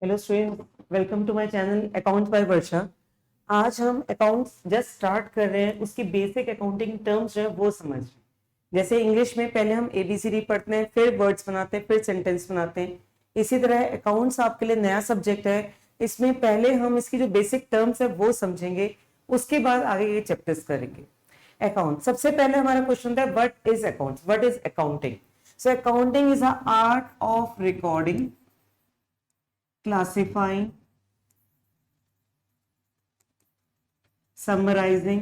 Hello student, welcome to my channel accounts by Varsha. आज हम accounts just start कर रहे हैं, उसकी बेसिक अकाउंटिंग टर्म्स जो है वो समझ रहे हैं। जैसे इंग्लिश में पहले हम एबीसीडी पढ़ते हैं, फिर वर्ड्स बनाते हैं, फिर सेंटेंस बनाते हैं। इसी तरह अकाउंट्स आपके लिए नया सब्जेक्ट है। इसमें पहले हम इसकी जो बेसिक टर्म्स है वो समझेंगे, उसके बाद आगे ये चैप्टर्स करेंगे। अकाउंट, सबसे पहले हमारा क्वेश्चन था what is accounts, what is accounting. So accounting is a art of recording, classifying, summarizing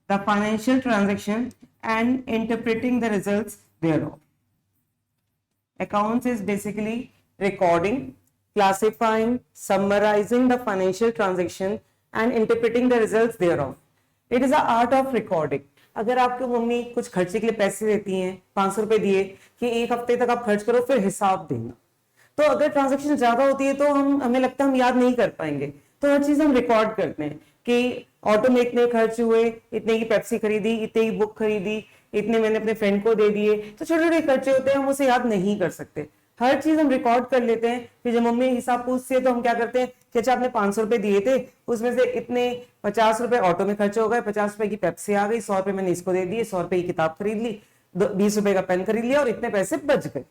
the financial transaction and interpreting the results thereof. Accounts is basically recording, classifying, summarizing the financial transaction and interpreting the results thereof. It is the art of recording. अगर आपकी mummy कुछ खर्चे के लिए पैसे देती हैं, 500 रुपए दिए कि एक हफ्ते तक आप खर्च करो फिर हिसाब देना, तो अगर ट्रांजैक्शन ज्यादा होती है तो हमें लगता है हम याद नहीं कर पाएंगे, तो हर चीज हम रिकॉर्ड करते हैं कि ऑटो में इतने खर्च हुए, इतने की पेप्सी खरीदी, इतने की बुक खरीदी, इतने मैंने अपने फ्रेंड को दे दिए। तो छोटे छोटे खर्चे होते हैं, हम उसे याद नहीं कर सकते। हर चीज हम रिकॉर्ड कर लेते हैं। फिर जब मम्मी हिसाब पूछती है तो हम क्या करते हैं कि अच्छा आपने 500 रुपए दिए थे, उसमें से इतने 50 रुपए ऑटो में खर्च हो गए, 50 रुपए की पेप्सी आ गई, 100 रुपए मैंने इसको दे दिए, 100 रुपए की किताब खरीद ली, 20 रुपए का पेन खरीद लिया और इतने पैसे बच गए।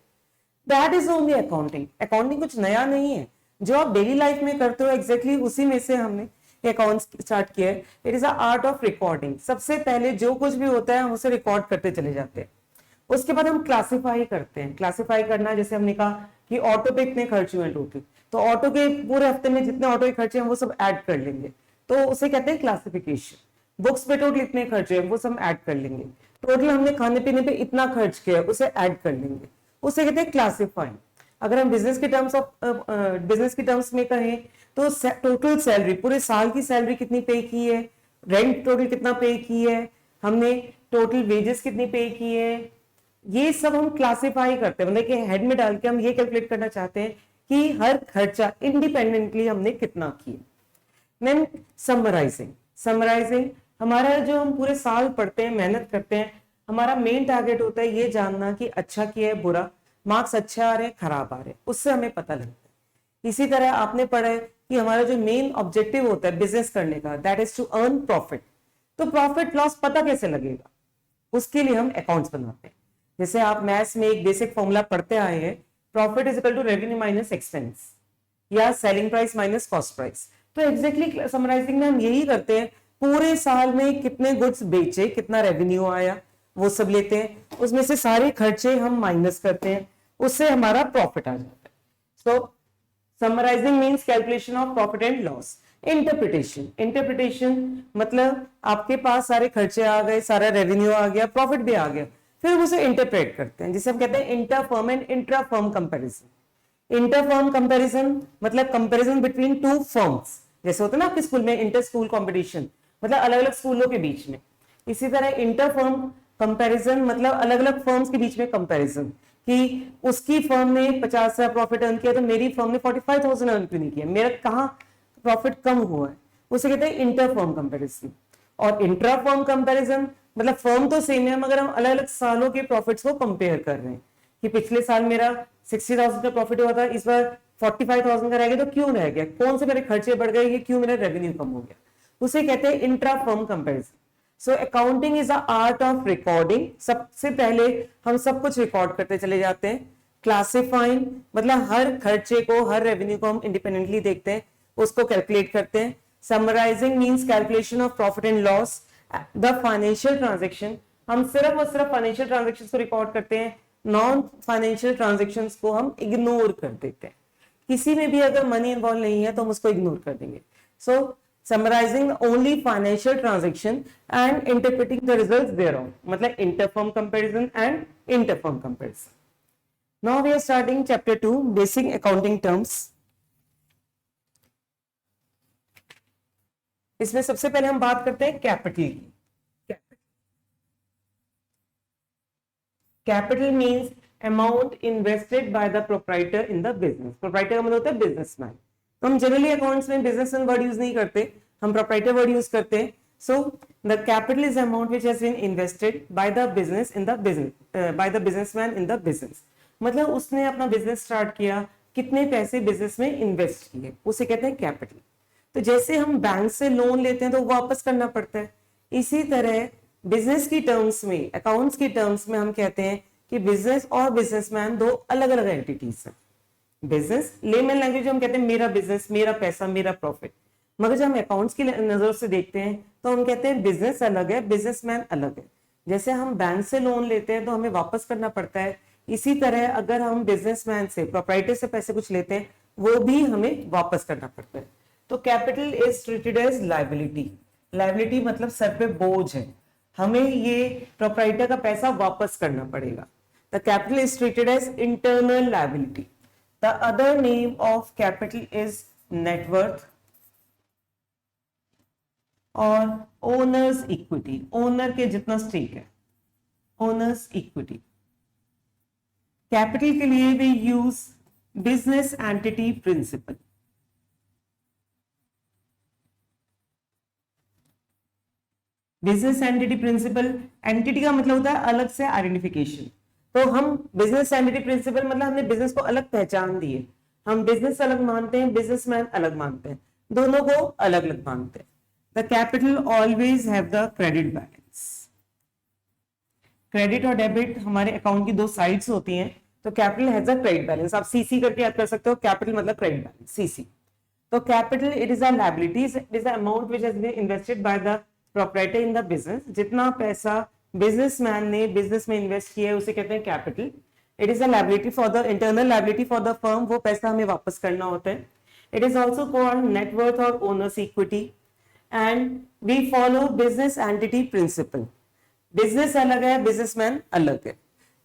That is only accounting. Accounting कुछ नया नहीं है, जो आप डेली लाइफ में करते हो एग्जैक्टली उसी में से हमने अकाउंट्स स्टार्ट किया है। It is a art of recording. सबसे पहले जो कुछ भी होता है हम उसे रिकॉर्ड करते चले जाते हैं, उसके बाद हम क्लासिफाई करते हैं। क्लासिफाई करना, जैसे हमने कहा कि ऑटो पे इतने खर्च हुए टोटल, तो ऑटो के पूरे हफ्ते में जितने ऑटो के खर्चे हैं वो सब ऐड कर लेंगे, तो उसे कहते हैं क्लासिफिकेशन। बुक्स पे टोटल इतने खर्चे हैं वो सब ऐड कर लेंगे। टोटल हमने खाने पीने पे इतना खर्च किया उसे ऐड कर लेंगे, उसे कहते हैं क्लासिफाइंग। अगर हम बिजनेस की टर्म्स में कहें तो टोटल सैलरी, पूरे साल की सैलरी कितनी पे की है, रेंट टोटल कितना पे की है, हमने टोटल वेजेस कितनी पे की है, ये सब हम क्लासिफाई करते हैं। मतलब कि हेड में डाल के हम ये कैलकुलेट करना चाहते हैं कि हर खर्चा इंडिपेंडेंटली हमने कितना किया। देन समराइजिंग हमारा जो हम पूरे साल पढ़ते हैं, मेहनत करते हैं, हमारा मेन टारगेट होता है ये जानना कि अच्छा किया है, बुरा, मार्क्स अच्छे आ रहे हैं, खराब आ रहे हैं, उससे हमें पता लगता है। इसी तरह आपने पढ़ा है कि हमारा जो मेन ऑब्जेक्टिव होता है बिजनेस करने का, that is to earn profit. तो प्रॉफिट लॉस पता कैसे लगेगा, उसके लिए हम अकाउंट्स बनाते हैं। जैसे आप मैथ्स में एक बेसिक फॉर्मूला पढ़ते आए हैं, profit is equal to revenue minus expense या selling price minus cost price. तो एग्जैक्टली समराइजिंग में हम यही करते हैं, पूरे साल में कितने गुड्स बेचे, कितना रेवेन्यू आया, वो सब लेते हैं, उसमें से सारे खर्चे हम माइनस करते हैं, उससे हमारा प्रॉफिट आ जाता है। So summarizing means calculation of profit and loss. Interpretation मतलब आपके पास सारे खर्चे आ गए, सारा रेवेन्यू आ गया, प्रॉफिट भी आ गया, फिर हम उसे इंटरप्रेट करते हैं, जिसे हम कहते हैं inter firm and intra firm comparison. Inter firm comparison मतलब कंपेरिजन बिटवीन टू फर्म्स, जैसे होता है ना आपके स्कूल में इंटर स्कूल कंपटीशन, मतलब अलग अलग स्कूलों के बीच में। इसी तरह इंटर फर्म कंपैरिजन मतलब अलग अलग फर्म्स के बीच में कंपैरिजन, कि उसकी फर्म ने 50 का प्रॉफिट अर्न किया तो मेरी फर्म ने 45,000 अर्न क्यों नहीं किया, मेरा कहाँ प्रॉफिट कम हुआ है, उसे कहते हैं इंटर फर्म कंपैरिजन। और इंट्रा फर्म कंपैरिजन मतलब फर्म तो सेम है मगर हम अलग अलग सालों के प्रॉफिट्स को कंपेयर कर रहे हैं, कि पिछले साल मेरा 60,000 का प्रॉफिट हुआ था, इस बार 45,000 का रह गया, तो क्यों रह गया, कौन से मेरे खर्चे बढ़ गए, ये क्यों मेरा रेवेन्यू कम हो गया, उसे कहते हैं intra firm comparison. So accounting is the art of recording. सबसे पहले हम सब कुछ रिकॉर्ड करते चले जाते हैं। क्लासिफाइंग मतलब हर खर्चे को, हर रेवेन्यू को हम इंडिपेंडेंटली देखते हैं, उसको कैलकुलेट करते हैं। Summarising means calculation of profit and loss. The financial transaction, हम सिर्फ और सिर्फ फाइनेंशियल ट्रांजेक्शन को रिकॉर्ड करते हैं, नॉन फाइनेंशियल ट्रांजेक्शन को हम इग्नोर कर देते हैं। किसी में भी अगर मनी इन्वॉल्व नहीं है तो हम उसको इग्नोर कर देंगे। सो summarizing only financial transaction and interpreting the results thereof, मतलब interfirm comparison and interfirm comparison. Now we are starting chapter 2, basic accounting terms. इसमें सबसे पहले हम बात करते हैं कैपिटल की। Capital means amount invested by the proprietor in the business. Proprietor का मतलब होता है बिजनेसमैन। तो हम जनरली अकाउंट्स में बिजनेसमैन वर्ड यूज नहीं करते, हम प्रोप्राइटर वर्ड यूज करते हैं। So the capital is amount which has been invested by the business in the business, by the businessman in the business. मतलब उसने अपना बिजनेस स्टार्ट किया, कितने पैसे बिजनेस में इन्वेस्ट किए, उसे कहते हैं कैपिटल। तो जैसे हम बैंक से लोन लेते हैं तो वापस करना पड़ता है, इसी तरह बिजनेस की टर्म्स में, अकाउंट्स की टर्म्स में हम कहते हैं कि बिजनेस और बिजनेसमैन दो अलग अलग एंटिटीज हैं। बिजनेस लेमन लैंग्वेज हम कहते हैं मेरा बिजनेस, मेरा पैसा, मेरा प्रॉफिट। मगर जब हम अकाउंट्स की नजर से देखते हैं तो हम कहते हैं बिजनेस अलग है, बिजनेसमैन अलग है। जैसे हम बैंक से लोन लेते हैं तो हमें वापस करना पड़ता है, इसी तरह अगर हम बिजनेसमैन से, प्रोप्राइटर से पैसे कुछ लेते हैं वो भी हमें वापस करना पड़ता है। तो capital is treated as liability. Liability मतलब सर पे बोझ है, हमें ये प्रोप्राइटर का पैसा वापस करना पड़ेगा। The capital is treated as internal liability. The other name of capital is net worth और ओनर्स इक्विटी। ओनर के जितना स्टेक है, ओनर्स इक्विटी। कैपिटल के लिए we use business entity principle. Business entity principle, entity का मतलब होता है अलग से आइडेंटिफिकेशन। तो हम बिजनेस एंटिटी प्रिंसिपल मतलब हमने बिजनेस को अलग पहचान दी है। हम बिजनेस अलग मानते हैं, बिजनेसमैन अलग मानते हैं, दोनों को अलग अलग मानते हैं। The capital always have the credit balance. Credit और डेबिट हमारे अकाउंट की दो साइड्स होती हैं, तो capital has a credit balance. आप सीसी करके याद कर सकते हो, कैपिटल मतलब क्रेडिट बैलेंस, सीसी। तो capital it is a liability, it is the amount which has been invested by the proprietor in the business. जितना पैसा बिजनेसमैन ने बिजनेस में इन्वेस्ट किया है उसे कहते हैं capital. It is a liability for the internal liability for the firm, वो पैसा हमें वापस करना होता है। It is also called net worth और owners equity and we follow business entity principle. Business अलग है, बिजनेसमैन अलग है।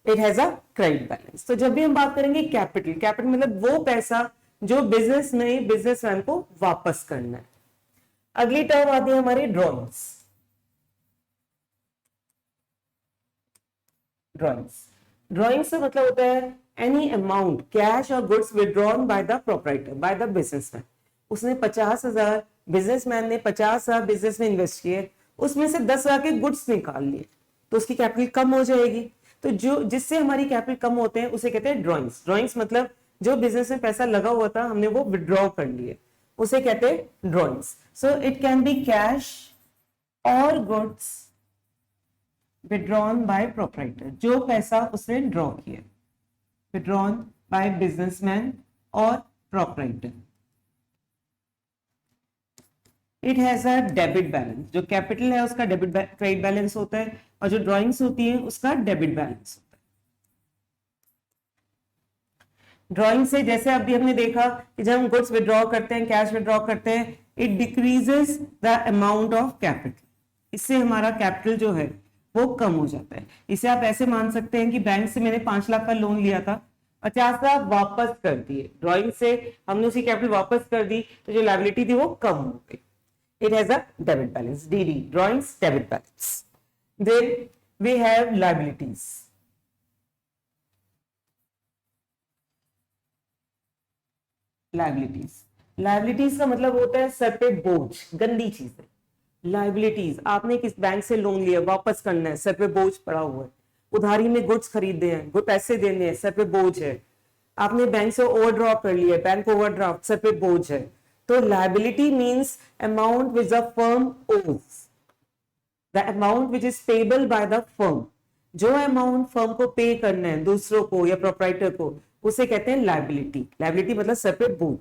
It has a credit balance. तो जब भी हम बात करेंगे कैपिटल, कैपिटल मतलब वो पैसा जो बिजनेस ने बिजनेसमैन को वापस करना है। अगली टर्म आती है हमारी ड्रॉइंग्स। ड्रॉइंग्स से मतलब होता है एनी अमाउंट कैश और goods withdrawn bye the proprietor, bye the businessman. उसने 50,000, बिजनेसमैन ने 50,000 बिजनेस में इन्वेस्ट किए, उसमें से 10,000 के गुड्स निकाल लिए, तो उसकी कैपिटल कम हो जाएगी। तो जो जिससे हमारी कैपिटल कम होते हैं उसे कहते हैं ड्रॉइंग्स। ड्रॉइंग्स मतलब जो बिजनेस में पैसा लगा हुआ था हमने वो विड्रॉ कर लिए, उसे कहते हैं drawings. So it can be cash और गुड्स withdrawn by proprietor, जो पैसा उसने ड्रॉ किया, withdrawn by businessman और proprietor. It has a debit balance. जो कैपिटल है उसका डेबिट क्रेडिट बैलेंस होता है और जो ड्रॉइंग्स होती है उसका डेबिट बैलेंस होता है। ड्रॉइंग से जैसे अभी हमने देखा कि जब हम गुड्स विड्रॉ करते हैं, कैश विड्रॉ करते हैं, it decreases the amount of capital. इससे हमारा कैपिटल जो है वो कम हो जाता है। इसे आप ऐसे मान सकते हैं कि बैंक से मैंने 5 लाख का लोन लिया था, 50,000 वापस कर दिए, ड्रॉइंग से हमने उसी कैपिटल वापस कर दी, तो जो लायबिलिटी थी वो कम हो गई। It has a debit balance, DD, drawings debit balance. Then we have liabilities. Liabilities का मतलब होता है सर पे बोझ, गंदी चीजें। लाइबिलिटीज, आपने किस बैंक से लोन लिया, वापस करना है, सर पे बोझ पड़ा हुआ है। उधारी में गुड्स खरीदे हैं, गुड पैसे देने हैं, सर पे बोझ है। आपने बैंक से ओवरड्राफ्ट कर लिया, बैंक ओवरड्राफ्ट, सर पे बोझ है। तो liability means amount which the firm owes, the amount which is payable by the firm. जो अमाउंट फर्म को पे करना है दूसरों को या प्रोप्राइटर को, उसे कहते हैं लाइबिलिटी। लाइबिलिटी मतलब सर पे बोझ।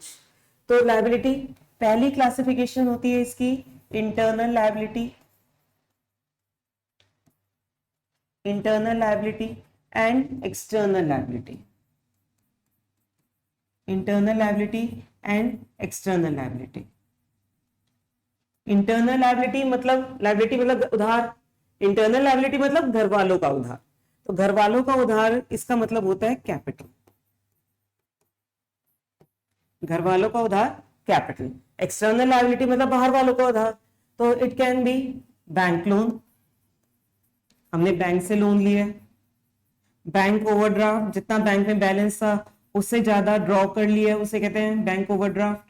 तो लाइबिलिटी पहली क्लासिफिकेशन होती है इसकी internal liability, internal liability and external liability, internal liability and external liability. Internal liability मतलब उधार, इंटरनल लायबिलिटी मतलब घर वालों का उधार। तो घर वालों का उधार इसका मतलब होता है कैपिटल, घर वालों का उधार कैपिटल। एक्सटर्नल लायबिलिटी मतलब बाहर वालों का उधार, तो it can B bank loan, हमने बैंक से लोन लिया, बैंक ओवरड्राफ्ट, जितना बैंक में बैलेंस था उससे ज्यादा ड्रॉ कर लिया, उसे कहते हैं बैंक ओवरड्राफ्ट।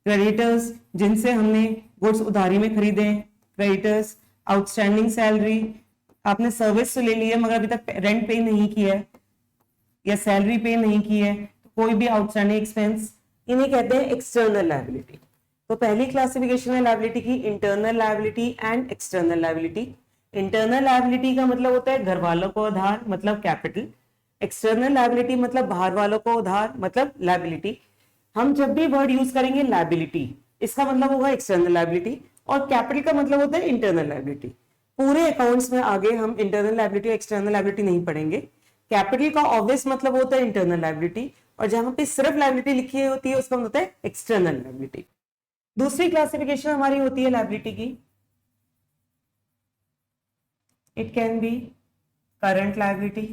क्रेडिटर्स, जिनसे हमने गुड्स उधारी में खरीदे हैं, क्रेडिटर्स। आउटस्टैंडिंग सैलरी, आपने सर्विस तो ले लिया मगर अभी तक रेंट पे नहीं किया है, या सैलरी पे नहीं की है, तो कोई भी आउटस्टैंडिंग एक्सपेंस, इन्हें कहते हैं एक्सटर्नल लायबिलिटी। तो पहली क्लासिफिकेशन है लायबिलिटी की internal liability and external liability. Internal liability का मतलब होता है घर वालों को उधार, मतलब कैपिटल। एक्सटर्नल लायबिलिटी मतलब बाहर वालों को उधार, मतलब लायबिलिटी। हम जब भी वर्ड यूज करेंगे लायबिलिटी, इसका मतलब होगा एक्सटर्नल लायबिलिटी, और कैपिटल का मतलब होता है इंटरनल लायबिलिटी। पूरे अकाउंट्स में आगे हम इंटरनल लायबिलिटी एक्सटर्नल लायबिलिटी नहीं पढ़ेंगे। कैपिटल का ऑब्वियस मतलब होता है इंटरनल लायबिलिटी, और जहां पे सिर्फ लायबिलिटी लिखी होती है उसका मतलब होता है एक्सटर्नल लायबिलिटी। दूसरी क्लासिफिकेशन हमारी होती है लायबिलिटी की, it can be current liability,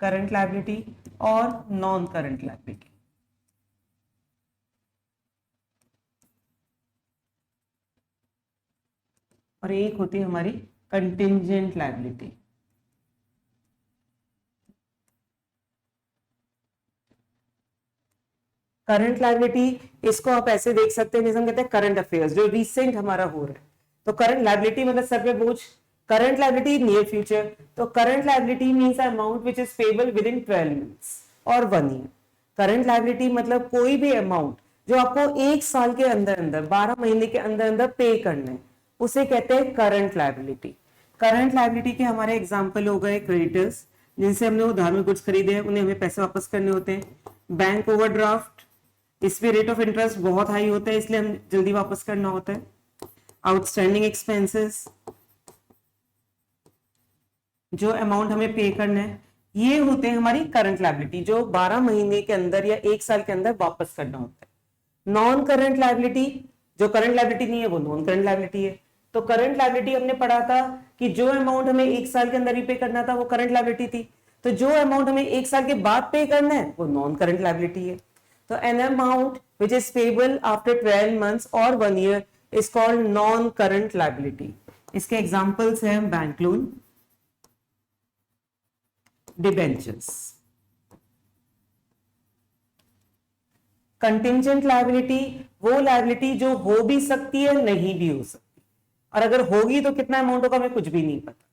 current liability और नॉन करंट लायबिलिटी। और एक होती है हमारी कंटिंजेंट लायबिलिटी। करंट लायबिलिटी इसको आप ऐसे देख सकते हैं जैसे हम कहते हैं करंट अफेयर्स, जो रिसेंट हमारा हो रहा है। तो करंट लायबिलिटी मतलब सर पे बोझ, करंट लायबिलिटी नियर फ्यूचर। तो current liability means amount which is payable with in 12 months और 1 ईयर। करंट लायबिलिटी मतलब कोई भी अमाउंट जो आपको एक साल के अंदर अंदर 12 महीने के अंदर अंदर पे करना है, उसे कहते हैं करंट लायबिलिटी। करंट लायबिलिटी के हमारे एग्जांपल हो गए क्रेडिटर्स, जिनसे हमने उधार में कुछ खरीदे हैं, उन्हें हमें पैसे वापस करने होते हैं। बैंक ओवरड्राफ्ट, इसमें रेट ऑफ इंटरेस्ट बहुत हाई होता है इसलिए हम जल्दी वापस करना होता है। आउटस्टैंडिंग एक्सपेंसेस, जो अमाउंट हमें पे करना है, ये होते हैं हमारी करंट लायबिलिटी, जो 12 महीने के अंदर या एक साल के अंदर वापस करना होता है। नॉन करंट लायबिलिटी, जो करंट लायबिलिटी नहीं है वो नॉन करंट लायबिलिटी है। तो करंट लायबिलिटी हमने पढ़ा था कि जो अमाउंट हमें एक साल के अंदर ही पे करना था वो करंट लायबिलिटी थी, तो जो अमाउंट हमें एक साल के बाद पे करना है वो नॉन करंट लायबिलिटी है। तो an amount which is payable after 12 months or 1 year is called non-current liability. इसके एग्जांपल्स हैं bank loan, debentures. Contingent liability वो लायबिलिटी जो हो भी सकती है नहीं भी हो सकती, और अगर होगी तो कितना अमाउंट होगा हमें कुछ भी नहीं पता।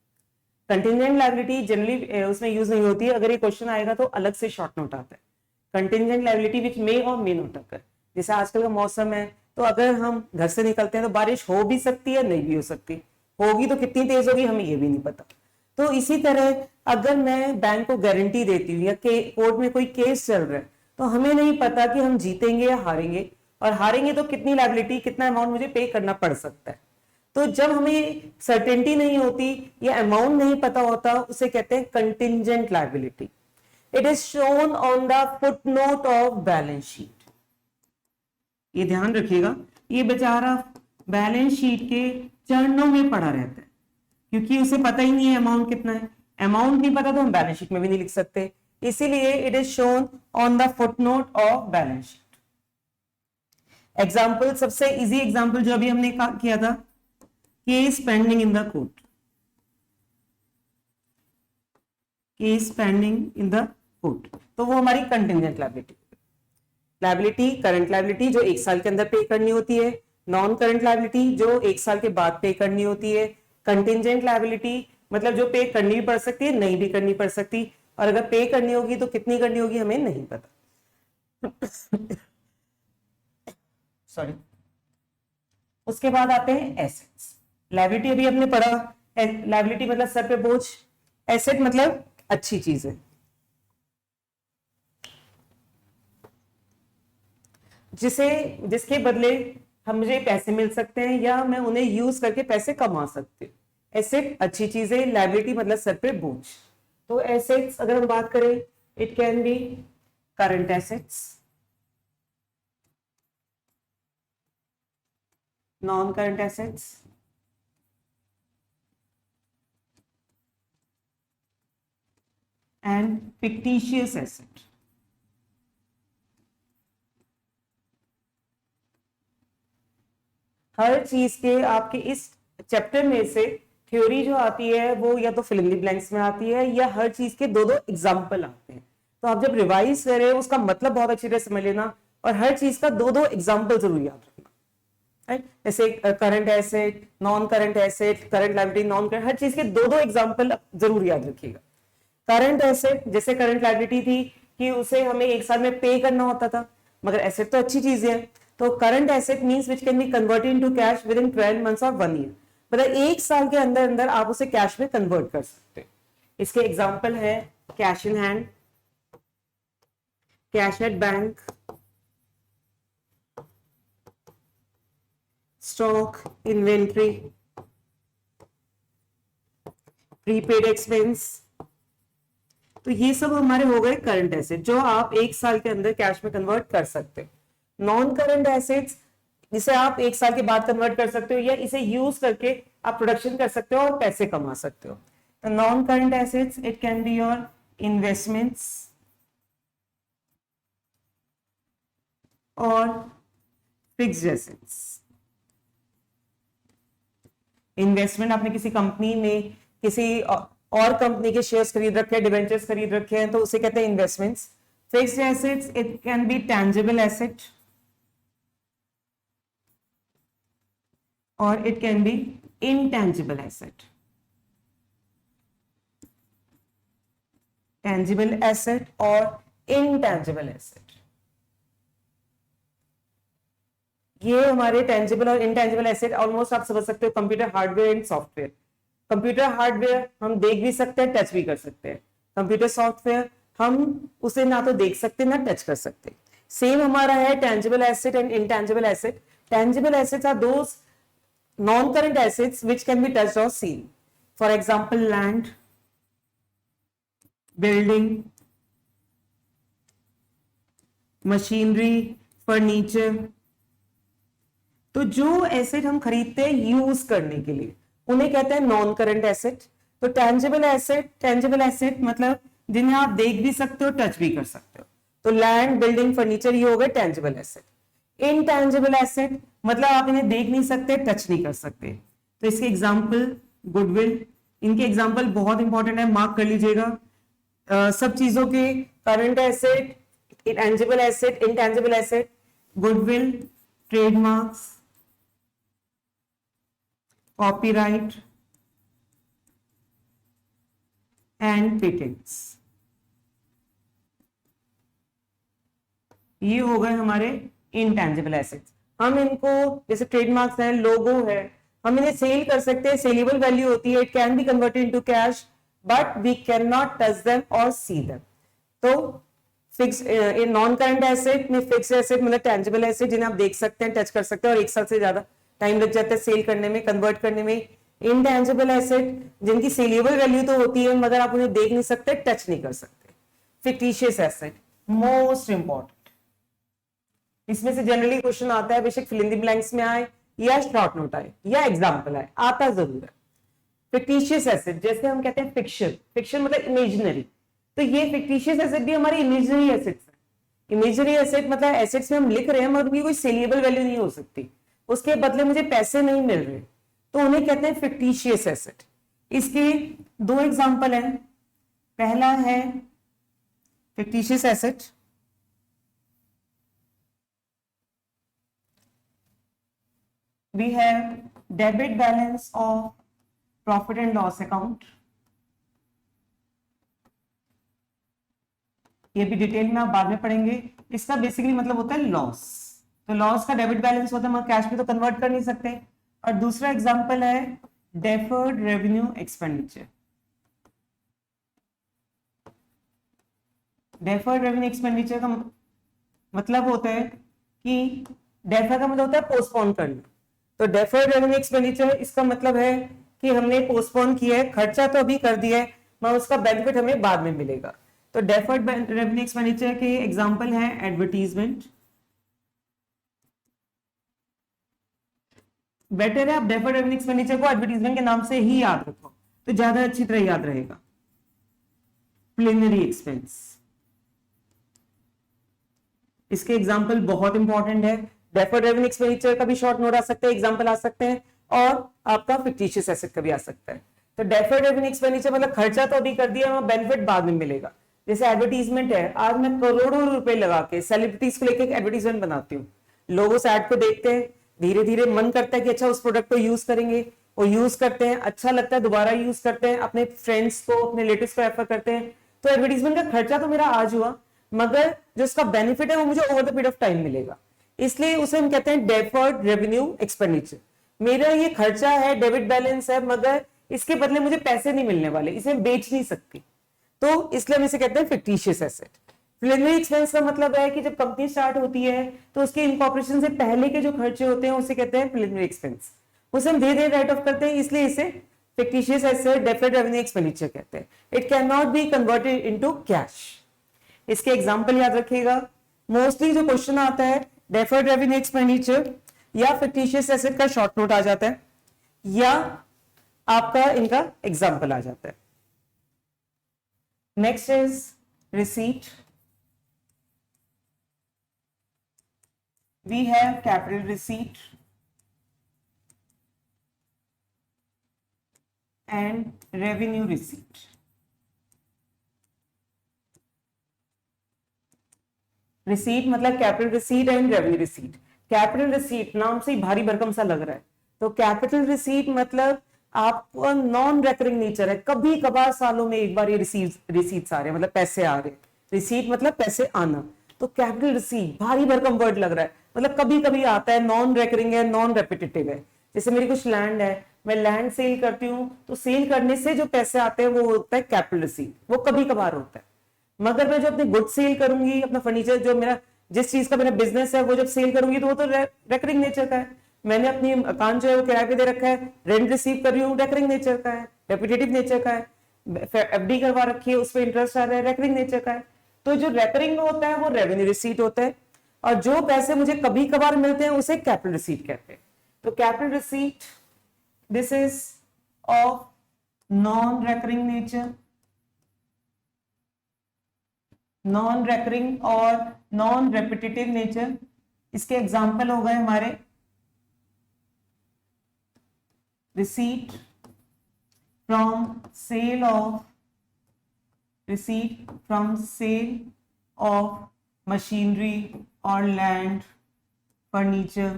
कंटिंजेंट लायबिलिटी जनरली उसमें यूज नहीं होती है, अगर ये क्वेश्चन आएगा तो अलग से शॉर्ट नोट आता है। कंटिंजेंट लायबिलिटी विच मे और मे नॉट अकर, जैसे आजकल का मौसम है तो अगर हम घर से निकलते हैं तो बारिश हो भी सकती है नहीं भी हो सकती, होगी तो कितनी तेज होगी हमें ये भी नहीं पता। तो इसी तरह अगर मैं बैंक को गारंटी देती हूँ या कोर्ट में कोई केस चल रहा है, तो हमें नहीं पता कि हम जीतेंगे या हारेंगे, और हारेंगे तो कितनी लायबिलिटी, कितना अमाउंट मुझे पे करना पड़ सकता है। तो जब हमें सर्टेनिटी नहीं होती या अमाउंट नहीं पता होता, उसे कहते हैं contingent liability. It is shown on the footnote of balance sheet. ये ध्यान रखिएगा, ये बेचारा बैलेंस शीट के चरणों में पड़ा रहता है, क्योंकि उसे पता ही नहीं है अमाउंट कितना है। अमाउंट नहीं पता तो हम बैलेंस शीट में भी नहीं लिख सकते, इसीलिए it is shown on the footnote of balance sheet. Example, सबसे इजी एग्जाम्पल जो अभी हमने किया था, case pending in the court, case pending in the court, तो वो हमारी contingent liability. Liability current liability जो एक साल के अंदर पे करनी होती है, नॉन करंट लायबिलिटी जो एक साल के बाद पे करनी होती है, कंटिंजेंट लायबिलिटी मतलब जो पे करनी भी पड़ सकती है नहीं भी करनी पड़ सकती, और अगर पे करनी होगी तो कितनी करनी होगी हमें नहीं पता। सॉरी। उसके बाद आते हैं एसेट्स। लायबिलिटी अभी हमने पढ़ा, लायबिलिटी मतलब सर पे बोझ, एसेट मतलब अच्छी चीज है, जिसके बदले हम मुझे पैसे मिल सकते हैं या मैं उन्हें यूज करके पैसे कमा सकते हैं। एसेट अच्छी चीज है, लायबिलिटी मतलब सर पे बोझ। तो एसेट्स अगर हम बात करें, it can be current assets, non current assets, and fictitious asset. हर चीज के आपके इस चैप्टर में से थ्योरी जो आती है वो या तो फिल इन द ब्लैंक्स में आती है या हर चीज के दो दो एग्जाम्पल आते हैं। तो आप जब रिवाइज कर रहे हो उसका मतलब बहुत अच्छी तरह समझ लेना, और हर चीज का दो दो एग्जाम्पल जरूर याद रखना। राइट। जैसे current asset, non current asset, current liability, non current, हर चीज के दो दो एग्जांपल जरूर याद रखिएगा। करंट एसेट जैसे करंट लायबिलिटी थी कि उसे हमें एक साल में पे करना होता था, मगर एसेट तो अच्छी चीज है, तो current asset means which can be converted into cash with in 12 months और 1 ईयर, मतलब एक साल के अंदर अंदर आप उसे कैश में कन्वर्ट कर सकते हैं। इसके एग्जांपल है cash in hand, cash at bank, stock, inventory, prepaid expense. तो ये सब हमारे हो गए करंट एसेट जो आप एक साल के अंदर कैश में कन्वर्ट कर सकते हो। नॉन करंट एसेट्स जिसे आप एक साल के बाद कन्वर्ट कर सकते हो या इसे यूज करके आप प्रोडक्शन कर सकते हो और पैसे कमा सकते हो। तो non current assets it can be your investments और फिक्स्ड एसेट्स। इन्वेस्टमेंट आपने किसी कंपनी में किसी और कंपनी के शेयर्स खरीद रखे हैं, डिबेंचर्स खरीद रखे हैं, तो उसे कहते हैं investments. Fixed assets it can be tangible asset और it can be intangible asset. Tangible asset और इनटैंजिबल एसेट, ये हमारे टैंजिबल और इनटैंजिबल एसेट ऑलमोस्ट आप समझ सकते हो computer hardware and software. Computer hardware हम देख भी सकते हैं, टच भी कर सकते हैं। कंप्यूटर सॉफ्टवेयर हम उसे ना तो देख सकते ना टच कर सकते। सेम हमारा है tangible asset and intangible asset. Tangible assets are those non-current assets which can be touched or seen. For example, land, building, machinery, furniture. तो जो एसेट हम खरीदते हैं यूज करने के लिए उन्हें कहते हैं नॉन करंट एसेट। तो टेंजिबल एसेट मतलब जिन्हें आप देख भी सकते हो, टच भी कर सकते हो। तो लैंड, बिल्डिंग, फर्नीचर ये हो गए टेंजिबल एसेट। इनटैंजिबल एसेट मतलब आप इन्हें देख नहीं सकते, टच नहीं कर सकते। तो इसके एग्जांपल गुडविल, इनके एग्जांपल बहुत इंपॉर्टेंट है, मार्क कर लीजिएगा। सब चीजों के current asset, tangible asset, intangible asset, goodwill, trademarks, copyright and patents, ये हो गए हमारे इनटैंजिबल एसेट्स। हम इनको जैसे ट्रेडमार्क्स है, लोगो है, हम इन्हें सेल कर सकते हैं, सेलेबल वैल्यू होती है, it can be converted into cash but we can not touch them or see them. तो फिक्स नॉन करंट एसेट में फिक्स एसेट मतलब टैंजिबल एसेट जिन्हें आप देख सकते हैं, टच कर सकते हैं और एक साल से ज्यादा टाइम लग जाता है सेल करने में, कन्वर्ट करने में। इनटैंजिबल एसेट जिनकी सेलेबल वैल्यू तो होती है मगर आप उन्हें देख नहीं सकते, टच नहीं कर सकते। फिक्टिशियस एसेट मोस्ट इंपॉर्टेंट, इसमें से जनरली क्वेश्चन आता है, बेशक फिल इन द ब्लैंक्स में आए या शॉर्ट नोट आए या एग्जांपल आए, आता जरूर है। फिक्टिशियस एसेट जैसे हम कहते हैं फिक्शन मतलब इमेजिनरी, तो ये फिक्टिशियस एसेट भी हमारी इमेजिनरी एसेट्स है। इमेजिनरी एसेट मतलब एसेट्स में हम लिख रहे हैं मगर उनकी कोई सेलिएबल वैल्यू नहीं हो सकती, उसके बदले मुझे पैसे नहीं मिल रहे, तो उन्हें कहते हैं फिक्टिशियस एसेट। इसके दो एग्जांपल हैं, पहला है fictitious asset we have debit balance of profit and loss account, ये भी डिटेल में आप बाद में पढ़ेंगे। इसका बेसिकली मतलब होता है लॉस, तो लॉस का डेबिट बैलेंस होता है मगर कैश में तो कन्वर्ट कर नहीं सकते। और दूसरा एग्जांपल है deferred revenue expenditure. Deferred revenue expenditure का मतलब होता है कि डेफर का मतलब होता है पोस्टपोन करना, तो डेफर्ड रेवेन्यू एक्सपेंडिचर इसका मतलब है कि हमने पोस्टपोन किया है, खर्चा तो अभी कर दिया है मगर उसका बेनिफिट हमें बाद में मिलेगा। तो डेफर्ड रेवेन्यू एक्सपेंडिचर के एग्जांपल हैं एडवर्टीजमेंट। बेटर है आप डेफर्ड रेवेन्यू एक्सपेंडिचर को एडवर्टीजमेंट के नाम से ही याद रखो तो ज्यादा अच्छी तरह याद रहेगा। प्लिनरी एक्सपेंस, इसके एग्जांपल बहुत इंपॉर्टेंट है। डेफर्ड रेवेन्यू एक्सपेंडिचर का भी शॉर्ट नोट आ सकता है, एग्जांपल आ सकते हैं, और आपका फिक्टिशियस एसेट का भी आ सकता है। तो डेफर्ड रेवेन्यू एक्सपेंडिचर मतलब खर्चा तो अभी कर दिया, बेनिफिट बाद में मिलेगा। जैसे एडवर्टीजमेंट है, आज मैं करोड़ों रुपए लगा के सेलिब्रिटीज को लेकर एडवर्टीजमेंट बनाती हूँ, लोग उस एड को देखते हैं, धीरे धीरे मन करता है कि अच्छा उस प्रोडक्ट को यूज करेंगे, वो यूज करते हैं, अच्छा लगता है, दोबारा यूज करते हैं, अपने फ्रेंड्स को, अपने रिलेटिव्स को रेफर करते हैं। तो एडवर्टीजमेंट का खर्चा तो मेरा आज हुआ, मगर जो इसका बेनिफिट है वो मुझे over the period of time मिलेगा, इसलिए उसे हम कहते हैं डेफर्ड रेवेन्यू एक्सपेंडिचर। मेरा ये खर्चा है, डेबिट बैलेंस है, मगर इसके बदले मुझे पैसे नहीं मिलने वाले, इसे बेच नहीं सकती, तो इसलिए हम इसे कहते हैं फिक्टिशियस एसेट। प्रिलिमिनरी एक्सपेंस का मतलब है कि जब कंपनी स्टार्ट होती है तो उसके इनकॉर्पोरेशन से पहले के जो खर्चे होते हैं उसे कहते हैं प्रिलिमिनरी एक्सपेंस, उसे हम धीरे धीरे राइट ऑफ करते हैं, इसलिए इसे fictitious asset deferred revenue expenditure कहते हैं। It can not be converted into cash. इसके एग्जांपल याद रखिएगा, मोस्टली जो क्वेश्चन आता है डेफर्ड रेवेन्यू एक्सपेंडिचर या फिक्टिशियस एसेट का शॉर्ट नोट आ जाता है या आपका इनका एग्जांपल आ जाता है। Next is receipt. We have capital receipt and revenue receipt. Receipt मतलब capital receipt and revenue receipt. Capital receipt नाम से ही भारी भरकम सा लग रहा है, तो कैपिटल रिसीट मतलब आपको नॉन रेकरिंग नेचर है, कभी कभार सालों में एक बार ये रिसीट्स आ रहे हैं, मतलब पैसे आ रहे हैं। रिसीट मतलब पैसे आना, तो कैपिटल रिसीट भारी भरकम वर्ड लग रहा है, मतलब कभी कभी आता है, नॉन रेकरिंग है, नॉन रेपिटेटिव है। जैसे मेरी कुछ लैंड है, मैं लैंड सेल करती हूँ, तो सेल करने से जो पैसे आते हैं वो होता है कैपिटल रिसीट, वो कभी कभार होता है। मगर मैं जो अपने गुड सेल करूंगी, अपना फर्नीचर, जो मेरा जिस चीज का मेरा बिजनेस है, वो जब सेल करूंगी तो वो तो रेकरिंग नेचर का है। मैंने अपनी मकान जो है वो किराए पे दे रखा है, रेंट रिसीव कर रही हूँ, रेकरिंग नेचर का है, रेपिटेटिव नेचर का है। एफडी करवा रखी है, उस पर इंटरेस्ट आ रहा है, रेकरिंग नेचर का है। तो जो रेकरिंग होता है वो रेवेन्यू रिसीट होता है, और जो पैसे मुझे कभी कभार मिलते हैं उसे कैपिटल रिसीट कहते हैं। तो capital receipt this is of non recurring nature, non recurring और नॉन रेपिटेटिव नेचर। इसके एग्जांपल हो गए हमारे receipt from sale of receipt from sale of machinery or land, furniture,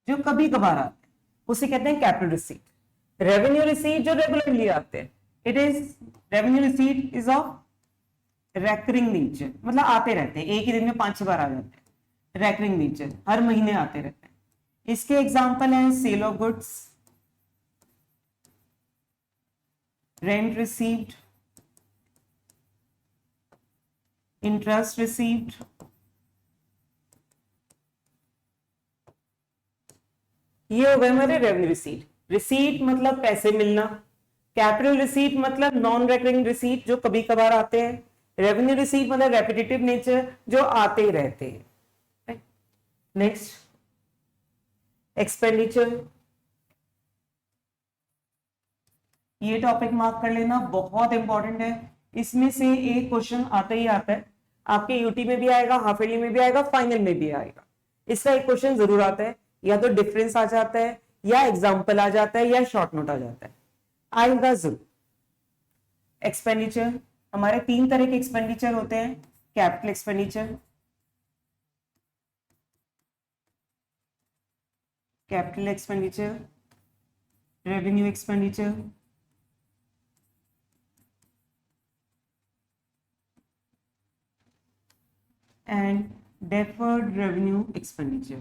जो कभी कभार आते हैं उसे कहते हैं कैपिटल रिसीट। रेवेन्यू रिसीट जो रेगुलरली आते हैं, it is revenue receipt is of recurring nature, मतलब आते रहते हैं, एक ही दिन में 5-6 बार आ जाते हैं, रेकरिंग नेचर, हर महीने आते रहते हैं। इसके एग्जांपल हैं sale of goods, rent received, interest received, ये हो गए हमारे रेवेन्यू रिसीट। रिसीट मतलब पैसे मिलना, कैपिटल रिसीट मतलब नॉन रेकरिंग रिसीट जो कभी कभार आते हैं, रेवेन्यू रिसीट मतलब रेपिटेटिव नेचर जो आते ही रहते हैं। नेक्स्ट एक्सपेंडिचर, ये टॉपिक मार्क कर लेना, बहुत इंपॉर्टेंट है। इसमें से एक क्वेश्चन आता ही आता है, आपके यूटी में भी आएगा, हाफ ईयरली में भी आएगा, फाइनल में भी आएगा। इसका एक क्वेश्चन जरूर आता है, या तो डिफरेंस आ जाता है, या एग्जांपल आ जाता है, या शॉर्ट नोट आ जाता है, आएगा जरूर। एक्सपेंडिचर, हमारे 3 तरह के एक्सपेंडिचर होते हैं, capital expenditure, capital expenditure, revenue expenditure, and deferred revenue expenditure.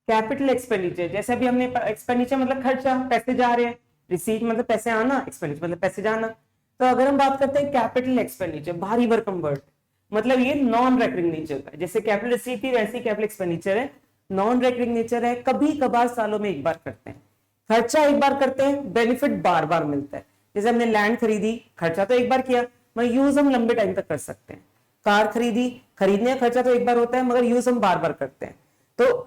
Capital expenditure, जैसे अभी हमने एक्सपेंडिचर मतलब खर्चा, पैसे जा रहे हैं, रिसीट मतलब पैसे आना, एक्सपेंडिचर मतलब पैसे जाना। तो अगर हम बात करते हैं कैपिटल एक्सपेंडिचर, भारी भरकम वर्ड, मतलब ये नॉन रेकरिंग नेचर का है। जैसे कैपिटल रिसीट थी वैसे ही कैपिटल एक्सपेंडिचर है, नॉन रेकरिंग नेचर है, कभी कभार सालों में एक बार करते हैं, खर्चा एक बार करते हैं, बेनिफिट बार बार मिलता है। जैसे हमने लैंड खरीदी, खर्चा तो एक बार किया, मगर यूज हम लंबे टाइम तक कर सकते हैं। कार खरीदी, खरीदने का खर्चा तो एक बार होता है, मगर यूज हम बार बार करते हैं। तो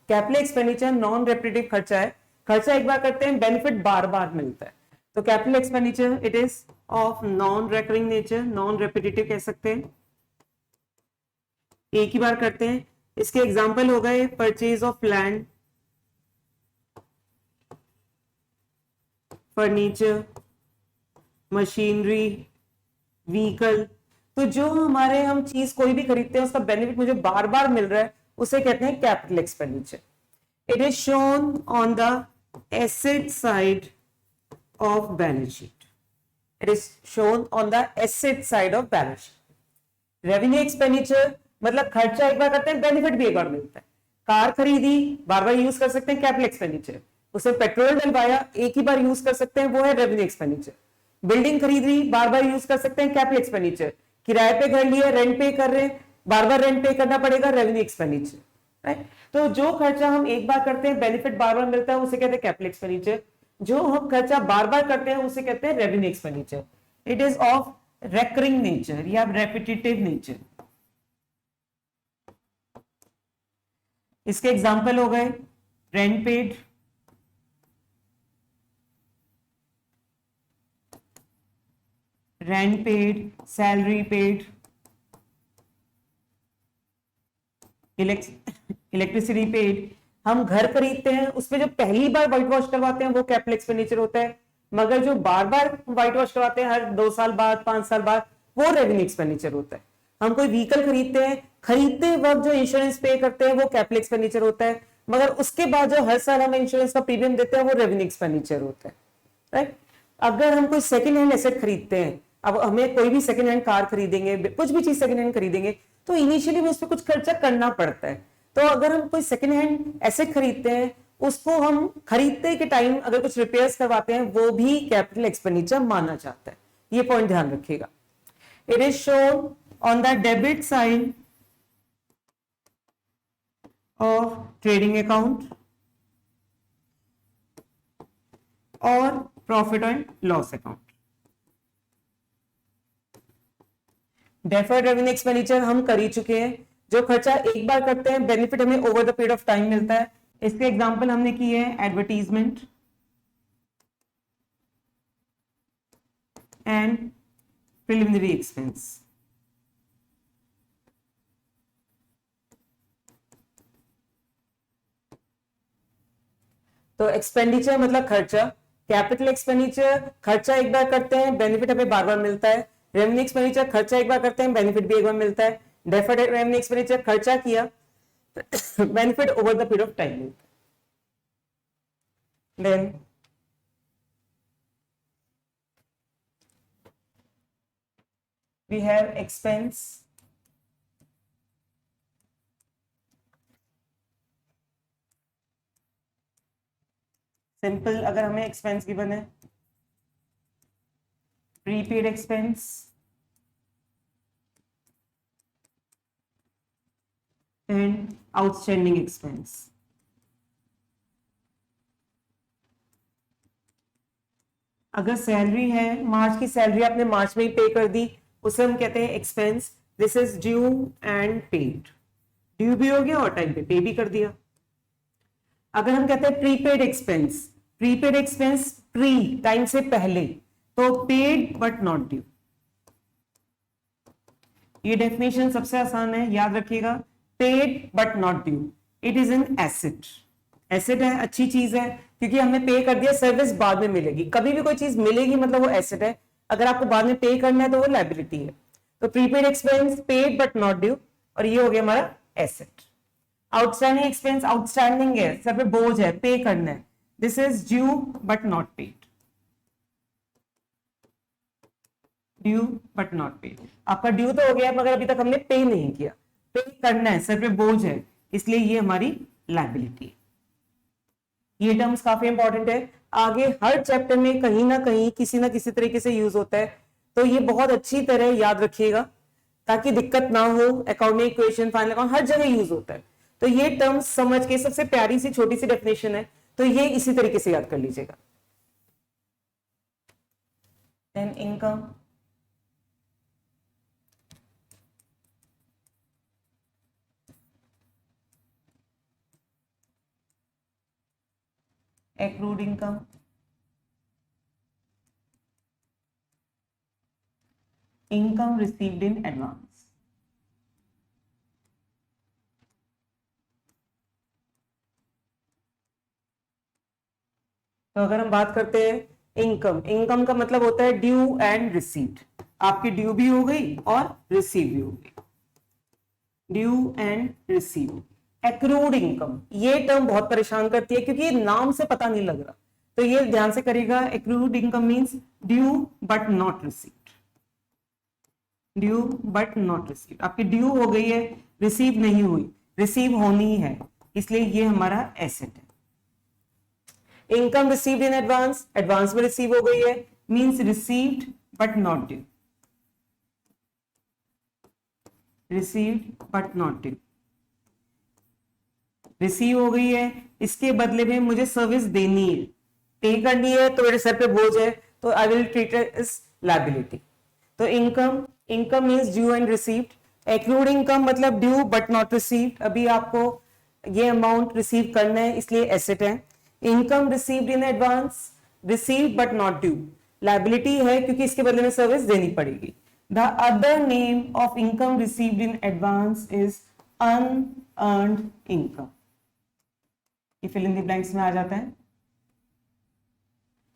कैपिटल एक्सपेंडिचर नॉन रेपिटेटिव खर्चा है, खर्चा एक बार करते हैं, बेनिफिट बार बार मिलता है। तो capital expenditure it is of non recurring nature, non repetitive कह सकते हैं, एक ही बार करते हैं। इसके एग्जाम्पल हो गए purchase of land, furniture, machinery, vehicle. तो जो हमारे हम चीज कोई भी खरीदते हैं उसका बेनिफिट मुझे बार बार मिल रहा है, उसे कहते हैं capital expenditure. It is shown on the asset side of balance sheet. It is shown on the asset side of balance sheet. Revenue expenditure मतलब खर्चा एक बार करते हैं, बेनिफिट भी एक बार मिलता है। कार खरीदी, बार बार यूज कर सकते हैं, कैपिटल एक्सपेंडिचर। उसे पेट्रोल डलवाया, एक ही बार यूज कर सकते हैं, वो है रेवेन्यू एक्सपेंडिचर। बिल्डिंग खरीदी, बार बार यूज कर सकते हैं, कैपिटल एक्सपेंडिचर। किराए पे घर लिया, रेंट पे कर रहे हैं, बार बार रेंट पे करना पड़ेगा, रेवेन्यू एक्सपेंडिचर। राइट। तो जो खर्चा हम एक बार करते हैं, बेनिफिट बार बार मिलता है, उसे कहते हैं कैपिटल एक्सपेंडिचर। जो हम खर्चा बार बार करते हैं उसे कहते हैं revenue expenditure. It is of recurring nature या रेपिटेटिव नेचर। इसके एग्जाम्पल हो गए rent paid, salary paid, electricity paid. हम घर खरीदते हैं, उसमें जो पहली बार व्हाइट वॉश करवाते हैं वो कैपिटल एक्सपेंडिचर होता है, मगर जो बार बार व्हाइट वॉश करवाते हैं हर 2 साल बाद, 5 साल बाद, वो रेवेन्यू एक्सपेंडिचर होता है। हम कोई व्हीकल खरीदते हैं, खरीदते वक्त जो इंश्योरेंस पे करते हैं वो कैपिटल एक्सपेंडिचर होता है, मगर उसके बाद जो हर साल हम इंश्योरेंस का प्रीमियम देते हैं वो रेवेन्यू एक्सपेंडिचर होता है। राइट। अगर हम कोई सेकेंड हैंड एसेट खरीदते हैं, अब हमें कोई भी सेकेंड हैंड कार खरीदेंगे, कुछ भी चीज सेकेंड हैंड खरीदेंगे, तो इनिशियली में उस पर कुछ खर्चा करना पड़ता है। तो अगर हम कोई सेकेंड हैंड एसेट खरीदते हैं, उसको हम खरीदते के टाइम अगर कुछ रिपेयर्स करवाते हैं, वो भी कैपिटल एक्सपेंडिचर माना जाता है। ये पॉइंट ध्यान रखिएगा। It is shown on the debit side of trading account और profit and loss account. Deferred revenue expenditure हम कर ही चुके हैं। जो खर्चा एक बार करते हैं, बेनिफिट हमें over the period of time मिलता है। इसके एग्जांपल हमने किए हैं एडवर्टीजमेंट एंड प्रिलिमिनरी एक्सपेंस। तो एक्सपेंडिचर मतलब खर्चा, कैपिटल एक्सपेंडिचर खर्चा एक बार करते हैं, बेनिफिट हमें बार बार मिलता है। रेवेन्यू एक्सपेंडिचर खर्चा एक बार करते हैं, बेनिफिट भी एक बार मिलता है। डेफर्ड रेवेन्यू एक्सपेंडिचर खर्चा किया, benefit over the period of time मिलता है। Then we have expense, simple अगर हमें एक्सपेंस गिवन है, prepaid expense and outstanding expense. अगर सैलरी है, मार्च की सैलरी आपने मार्च में ही पे कर दी, उसे हम कहते हैं expense. This is due and paid. Due भी हो गया और टाइम पे पे भी कर दिया। अगर हम कहते हैं prepaid expense, prepaid expense pre time से पहले, तो पेड बट नॉट ड्यू। ये डेफिनेशन सबसे आसान है, याद रखिएगा। Paid but not due, it is an asset. Asset है, अच्छी चीज है, क्योंकि हमने पे कर दिया, सर्विस बाद में मिलेगी। कभी भी कोई चीज मिलेगी मतलब वो एसेट है, अगर आपको बाद में पे करना है तो वो लायबिलिटी है। तो prepaid expense paid but not due, और ये हो गया हमारा एसेट। आउटस्टैंडिंग एक्सपेंस, आउटस्टैंडिंग है, सर पे बोझ है, पे करना है, this is due but not paid. Due but not paid, आपका ड्यू तो हो गया मगर अभी तक हमने पे नहीं किया, पे करना है, सर पे बोझ है, इसलिए ये हमारी लायबिलिटी है। ये टर्म्स काफी इंपॉर्टेंट है, आगे हर चैप्टर में कहीं ना कहीं किसी ना किसी तरीके से यूज होता है, तो ये बहुत अच्छी तरह याद रखिएगा ताकि दिक्कत ना हो। अकाउंटिंग इक्वेशन, फाइनल अकाउंट, हर जगह यूज होता है। तो ये टर्म्स समझ के, सबसे प्यारी सी छोटी सी डेफिनेशन है, तो ये इसी तरीके से याद कर लीजिएगा। Then income, accrued income, income received in advance। तो अगर हम बात करते हैं इनकम, इनकम का मतलब होता है ड्यू एंड रिसीव्ड, आपकी ड्यू भी हो गई और रिसीव भी हो गई, due and receive. Accrued income, ये टर्म बहुत परेशान करती है क्योंकि ये नाम से पता नहीं लग रहा, तो ये ध्यान से करिएगा। Accrued income means due but not received, due but not received, आपकी ड्यू हो गई है, रिसीव नहीं हुई, रिसीव होनी है, इसलिए ये हमारा एसेट है। Income received in advance, advance में रिसीव हो गई है, means received but not due, received but not due, receive हो गई है, इसके बदले में मुझे सर्विस देनी है, पे करनी है, तो मेरे सर पे बोझ है, तो I will treat it as liability. तो income, income means due and received. Accrued income मतलब ड्यू बट नॉट रिसीव्ड, अभी आपको ये अमाउंट रिसीव करना है इसलिए एसेट है। Income received in advance, received but not due, liability है क्योंकि इसके बदले में सर्विस देनी पड़ेगी। The other name of income received in advance is unearned income, ये फिल इन द ब्लैंक्स में आ जाता है।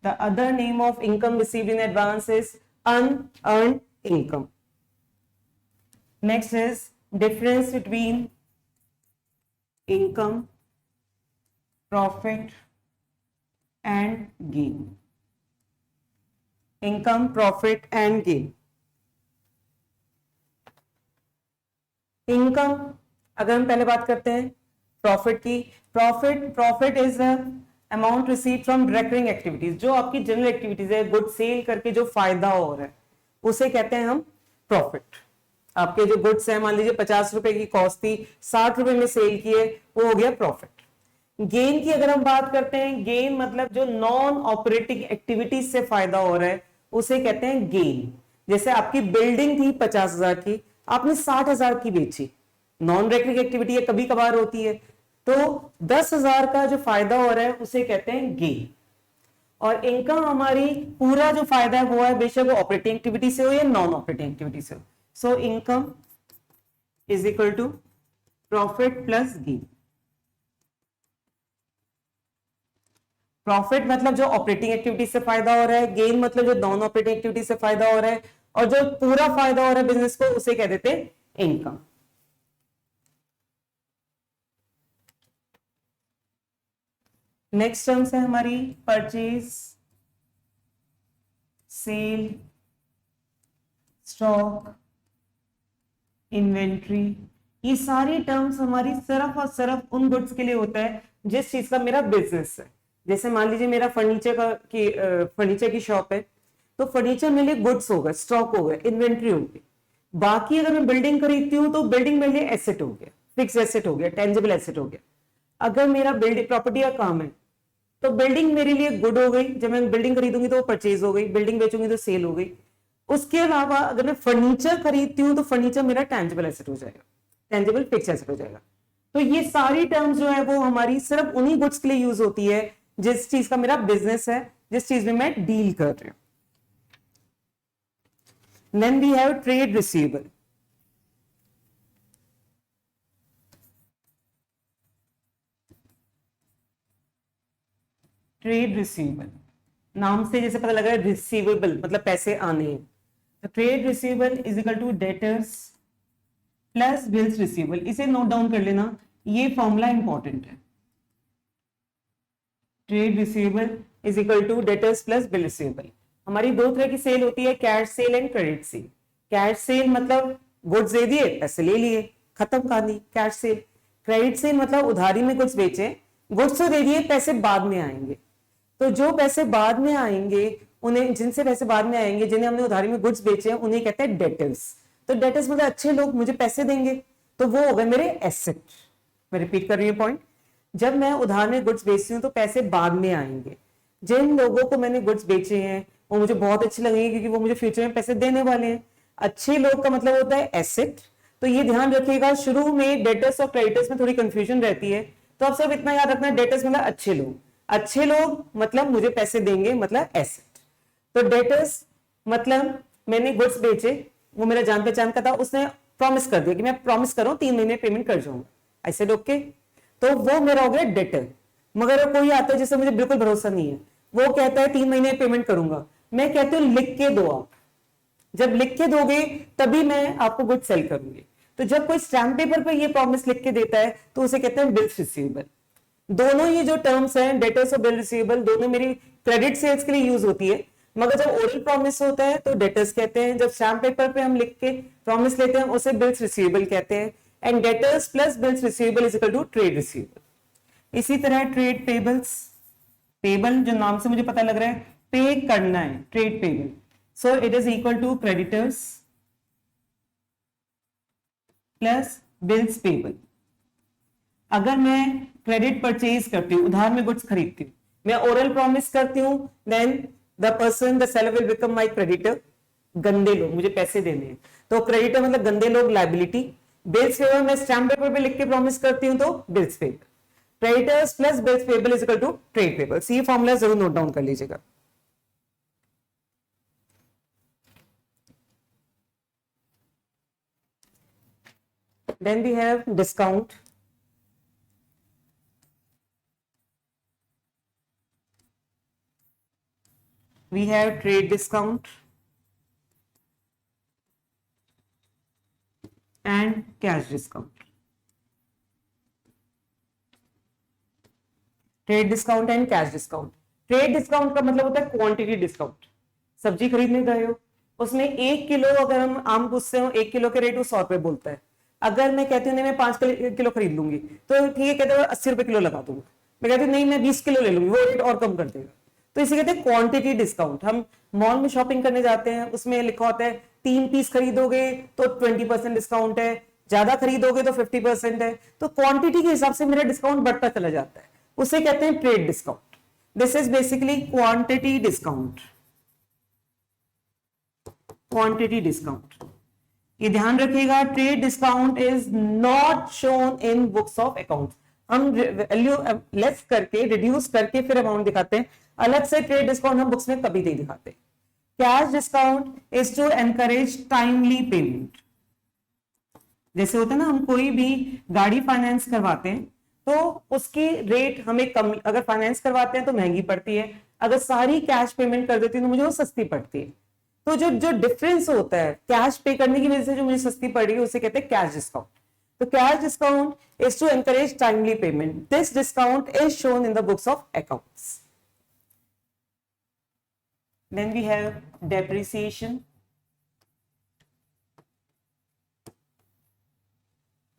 The other name of income received in advance is unearned income. Next is difference between income, profit and gain. Income, profit and gain. Income, अगर हम पहले बात करते हैं प्रॉफिट की, profit is amount receive from recurring activities, जो आपकी general activities है, गुड सेल करके जो फायदा हो रहा है उसे कहते हैं हम प्रॉफिट। आपके जो गुड्स है, मान लीजिए 50 रुपए की कॉस्ट थी, 60 रुपए में सेल किए, वो हो गया प्रॉफिट। गेन की अगर हम बात करते हैं, गेन मतलब जो नॉन ऑपरेटिंग एक्टिविटीज से फायदा हो रहा है उसे कहते हैं गेन। जैसे आपकी बिल्डिंग थी 50,000 की, आपने 60,000 की बेची, नॉन रेकरिंग एक्टिविटी है, कभी कभार होती है, तो 10,000 का जो फायदा हो रहा है उसे कहते हैं गेन। और इनकम हमारी पूरा जो फायदा है वो है, बेशक वो ऑपरेटिंग एक्टिविटी से हो या नॉन ऑपरेटिंग एक्टिविटी से हो। So income is equal to profit plus gain. Profit मतलब जो ऑपरेटिंग एक्टिविटी से फायदा हो रहा है, गेन मतलब जो नॉन ऑपरेटिंग एक्टिविटी से फायदा हो रहा है, और जो पूरा फायदा हो रहा है बिजनेस को उसे कह देते हैं इनकम। नेक्स्ट टर्म्स है हमारी परचेज, सेल, स्टॉक, इन्वेंट्री। ये सारी टर्म्स हमारी सिर्फ और सिर्फ उन गुड्स के लिए होता है जिस चीज का मेरा बिजनेस है। जैसे मान लीजिए मेरा फर्नीचर की शॉप है, तो फर्नीचर मेरे लिए गुड्स हो गए, स्टॉक हो गए, इन्वेंट्री हो गई। बाकी अगर मैं बिल्डिंग खरीदती हूँ तो बिल्डिंग मेरे लिए एसेट हो गया, फिक्स एसेट हो गया, टेंजिबल एसेट हो गया। अगर मेरा बिल्डिंग प्रॉपर्टी का काम है तो बिल्डिंग मेरे लिए गुड हो गई, जब मैं बिल्डिंग खरीदूंगी तो वो परचेज हो गई, बिल्डिंग बेचूंगी तो सेल हो गई। उसके अलावा अगर मैं फर्नीचर खरीदती हूँ तो फर्नीचर मेरा टेंजिबल एसेट हो जाएगा, टेंजिबल फिक्स एसेट हो जाएगा। तो ये सारी टर्म्स जो है वो हमारी सिर्फ उन्हीं गुड्स के लिए यूज होती है जिस चीज का मेरा बिजनेस है, जिस चीज में मैं डील कर रही हूँ। Then we have trade receivable. Trade receivable, नाम से जैसे पता लग रहा है रिसीवेबल मतलब पैसे आने हैं, तो trade receivable is equal to debtors plus bills receivable. इसे नोट डाउन कर लेना, ये फॉर्मूला इंपॉर्टेंट है। Trade receivable is equal to debtors plus bill receivable. हमारी दो तरह की सेल होती है, cash sale and credit sale. Cash sale मतलब गुड्स दे दिए, पैसे ले लिए, खत्म कहानी, कैश सेल। क्रेडिट सेल मतलब उधारी में गुड्स बेचे, गुड्स तो दे दिए, पैसे बाद में आएंगे। तो जो पैसे बाद में आएंगे, उन्हें जिनसे पैसे बाद में आएंगे, जिन्हें हमने उधारी में गुड्स बेचे हैं, उन्हें कहते हैं डेटर्स। तो डेटर्स मतलब अच्छे लोग मुझे पैसे देंगे, तो वो हो गए मेरे एसेट। मैं रिपीट कर रही हूँ पॉइंट, जब मैं उधार में गुड्स बेचती हूँ तो पैसे बाद में आएंगे। जिन लोगों को मैंने गुड्स बेचे हैं वो मुझे बहुत अच्छे लगेंगे क्योंकि वो मुझे फ्यूचर में पैसे देने वाले हैं। अच्छे लोग का मतलब होता है एसेट। तो ये ध्यान रखिएगा, शुरू में डेटर्स और क्रेडिटर्स में थोड़ी कंफ्यूजन रहती है, तो आप सिर्फ इतना याद रखना, डेटर्स मतलब अच्छे लोग, अच्छे लोग मतलब मुझे पैसे देंगे, मतलब एसेट। तो डेटर्स मतलब मैंने गुड्स बेचे, वो मेरा जान पहचान का था, उसने प्रॉमिस कर दिया कि मैं प्रॉमिस कर रहा हूँ 3 महीने पेमेंट कर जाऊंगा, ऐसे ओके, तो वो मेरा हो गया डेटर। मगर कोई आता है जिससे मुझे बिल्कुल भरोसा नहीं है, वो कहता है 3 महीने पेमेंट करूंगा, मैं कहती हूँ लिख के दो आप, जब लिख के दोगे तभी मैं आपको गुड सेल करूंगी। तो जब कोई स्टैम्प पेपर पर ये प्रॉमिस लिख के देता है तो उसे कहते हैं बिल्स रिसीवेबल। दोनों ये जो टर्म्स हैं डेटर्स और बिल रिसीवेबल दोनों मेरी क्रेडिट सेल्स के लिए यूज होती है, मगर जब ओरल प्रॉमिस होता है तो डेटर्स कहते हैं, जब स्टैम्प पेपर पे हम लिख के प्रॉमिस लेते हैं उसे बिल्स रिसीवेबल कहते हैं। And debtors plus bills receivable is equal to trade receivable. इसी तरह ट्रेड पेबल्स, पेबल जो नाम से मुझे पता लग रहा है पे करना है, trade payable, so it is equal to creditors plus bills payable. अगर मैं क्रेडिट परचेज करती हूँ, उधार में गुड्स खरीदती हूँ, मैं ओरल प्रॉमिस करती हूँ, then the person the seller will become my creditor, गंदे लोग मुझे पैसे देने हैं, तो क्रेडिटर मतलब गंदे लोग, लायबिलिटी। बिल्स पेबल मैं स्टैम्प पेपर पे लिख के प्रॉमिस करती हूँ तो bills payable. Creditors plus bills payable is equal to trade payable. ये फॉर्मूला जरूर नोट डाउन कर लीजिएगा। Then we have discount. We have trade discount and cash discount. Trade discount and cash discount. Trade discount का मतलब होता है quantity discount. सब्जी खरीदने गए हो, उसमें 1 किलो अगर हम आम पूछते हो, 1 किलो के रेट वो 100 रुपए बोलता है। अगर मैं कहती हूँ नहीं मैं 5 किलो खरीद लूंगी तो ठीक है, कहते हैं 80 रुपए किलो लगा दूंगा। मैं कहती हूँ नहीं मैं 20 किलो ले लूंगी, वो रेट और कम कर देगा। तो इसे कहते हैं क्वांटिटी डिस्काउंट। हम मॉल में शॉपिंग करने जाते हैं, उसमें लिखा होता है 3 पीस खरीदोगे तो 20% डिस्काउंट है, ज्यादा खरीदोगे तो 50% है। तो क्वांटिटी के हिसाब से मेरा डिस्काउंट बढ़ता चला जाता है, उसे कहते हैं trade discount. This is basically quantity discount. Quantity discount, ये ध्यान रखिएगा, trade discount is not shown in books of accounts. हम वैल्यू लेस करके, रिड्यूस करके फिर अमाउंट दिखाते हैं, अलग से ट्रेड डिस्काउंट हम बुक्स में कभी नहीं दिखाते। Cash discount is to encourage timely payment. जैसे होता है ना, हम कोई भी गाड़ी फाइनेंस करवाते हैं तो उसकी रेट हमें कम, अगर फाइनेंस करवाते हैं तो महंगी पड़ती है, अगर सारी कैश पेमेंट कर देती है तो मुझे वो सस्ती पड़ती है। तो जो डिफरेंस होता है कैश पे करने की वजह से जो मुझे सस्ती पड़ रही है उसे कहते हैं कैश डिस्काउंट। तो cash discount is to encourage timely payment. This discount is shown in the books of accounts. Then we have depreciation.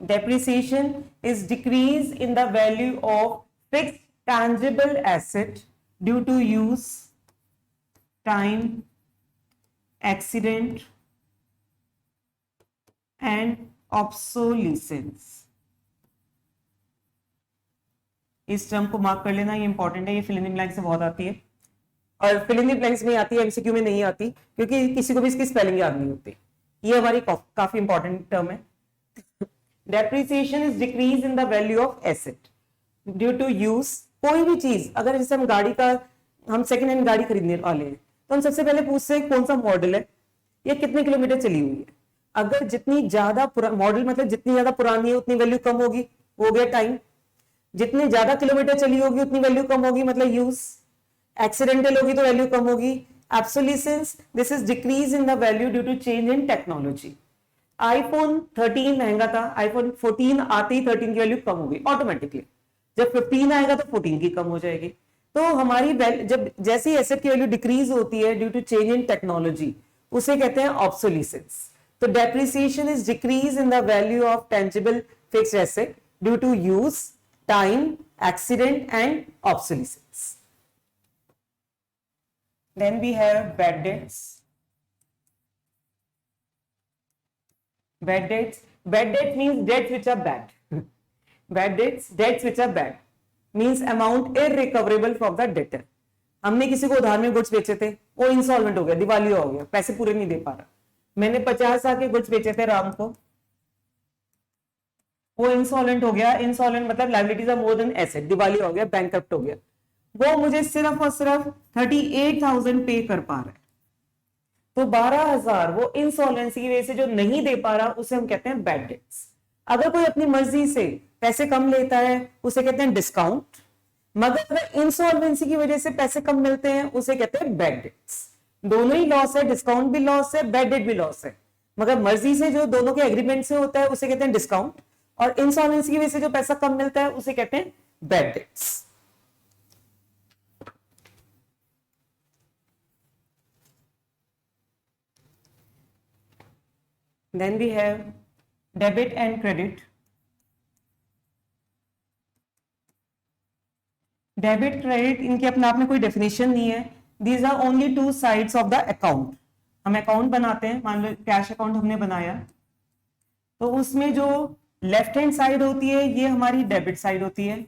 Depreciation is decrease in the value of fixed tangible asset due to use, time, accident and obsolescence. इस term को mark कर लेना, ये important है, ये fill in the blank से बहुत आती है और फिल इन द ब्लैंक्स में आती है, एमसीक्यू में नहीं आती क्योंकि किसी को भी इसकी स्पेलिंग याद नहीं होती। ये हमारी काफी इंपॉर्टेंट टर्म है। Depreciation is decrease in the value of asset due to use. कोई भी चीज, अगर जैसे हम गाड़ी का, हम सेकेंड हैंड गाड़ी खरीदने वाले हैं तो हम सबसे पहले पूछते हैं कौन सा मॉडल है या कितने किलोमीटर चली हुई है। अगर जितनी ज्यादा मॉडल मतलब जितनी ज्यादा पुरानी है उतनी वैल्यू कम होगी, हो गया टाइम। जितनी ज्यादा किलोमीटर चली होगी उतनी वैल्यू कम होगी, मतलब यूज। एक्सीडेंटल होगी तो वैल्यू कम होगी। Obsolescence, this is decrease in the value due to change in technology. iPhone 13 महंगा था, iPhone 14 आते ही 13 की वैल्यू कम होगी ऑटोमेटिकली। जब 15 आएगा तो 14 की कम हो जाएगी। तो हमारी जब जैसी एसेट की वैल्यू डिक्रीज होती है due to change in technology, उसे कहते हैं ऑब्सोलिसेंस। तो depreciation is decrease in the value of tangible fixed asset due to use, time, accident and obsolescence. Then we have bad debts. Bad debts. Bad debt means debts which are bad. Bad debts, debts which are bad means amount irrecoverable from the debtor. हमने किसी को उधार में goods बेचे थे, वो insolvent हो गया, दिवालिया हो गया, पैसे पूरे नहीं दे पा रहा। मैंने 50 के गुड्स बेचे थे राम को, वो इंसॉल्वेंट हो गया। इंसॉल्वेंट मतलब liabilities are more than asset, दिवालिया हो गया, बैंकरप्ट हो गया। वो मुझे सिर्फ और सिर्फ 38,000 पे कर पा रहा है, तो 12,000 वो इंसॉल्वेंसी की वजह से जो नहीं दे पा रहा उसे हम कहते हैं बैड डेट्स। अगर कोई अपनी मर्जी से पैसे कम लेता है उसे कहते हैं डिस्काउंट, मगर अगर इंसॉल्वेंसी की वजह से पैसे कम मिलते हैं उसे कहते हैं बैड डेट्स। दोनों ही लॉस है, डिस्काउंट भी लॉस है, बैड डेट भी लॉस है, मगर मर्जी से जो दोनों के एग्रीमेंट से होता है उसे कहते हैं डिस्काउंट, और इंसॉल्वेंसी की वजह से जो पैसा कम मिलता है उसे कहते हैं bad debts. Then we have debit and credit. Debit credit इनके अपने आप में कोई डेफिनेशन नहीं है, these are only two sides of the account. हम अकाउंट बनाते हैं, मान लो कैश अकाउंट हमने बनाया, तो उसमें जो लेफ्ट हैंड साइड होती है ये हमारी डेबिट साइड होती है,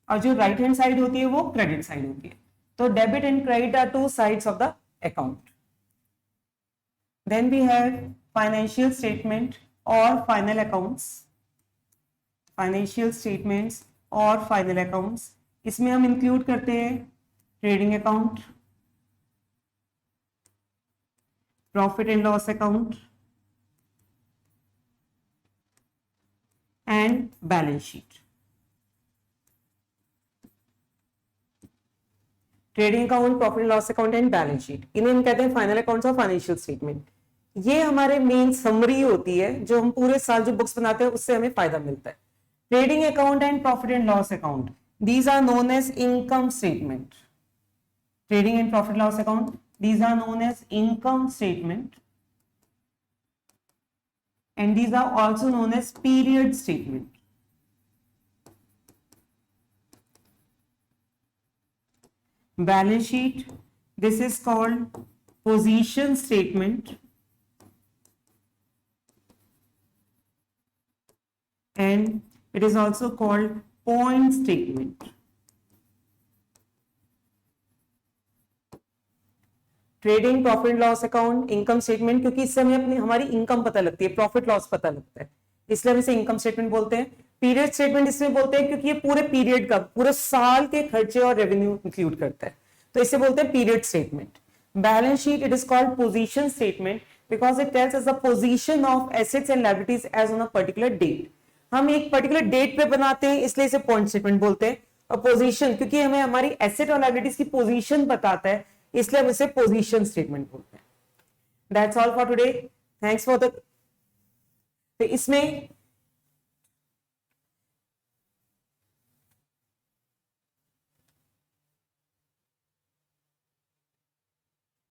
और जो राइट हैंड साइड होती है वो क्रेडिट साइड होती है। तो debit and credit are two sides of the account. Then we have financial statement और फाइनल अकाउंट्स। फाइनेंशियल स्टेटमेंट्स और फाइनल अकाउंट्स, इसमें हम इंक्लूड करते हैं trading account, profit and loss account and balance sheet. Trading account, profit and loss account and balance sheet, इन्हें हम कहते हैं फाइनल अकाउंट्स और फाइनेंशियल स्टेटमेंट। ये हमारे मेन समरी होती है जो हम पूरे साल जो बुक्स बनाते हैं उससे हमें फायदा मिलता है। Trading account and profit and loss account, these are known as income statement. Trading and profit loss account, these are known as income statement, and these are also known as period statement. Balance sheet, this is called position statement, and it is also called point statement. Trading, profit loss account, income statement, क्योंकि इससे हमें अपनी हमारी income पता लगती है, profit loss पता लगता है, इसलिए हम इसे इनकम स्टेटमेंट बोलते हैं। पीरियड स्टेटमेंट इसमें बोलते हैं क्योंकि ये पूरे पीरियड का, पूरे साल के खर्चे और रेवेन्यू इंक्लूड करता है, तो इसे बोलते हैं period statement. Balance sheet, it is called position statement because it tells us the position of assets and liabilities as on a particular date. हम एक पर्टिकुलर डेट पे बनाते हैं इसलिए इसे पॉइंट स्टेटमेंट बोलते हैं। और पोजीशन, क्योंकि हमें हमारी एसेट और लायबिलिटीज की पोजीशन बताता है इसलिए हम इसे पोजीशन स्टेटमेंट बोलते हैं। That's all for today, thanks for the. तो इसमें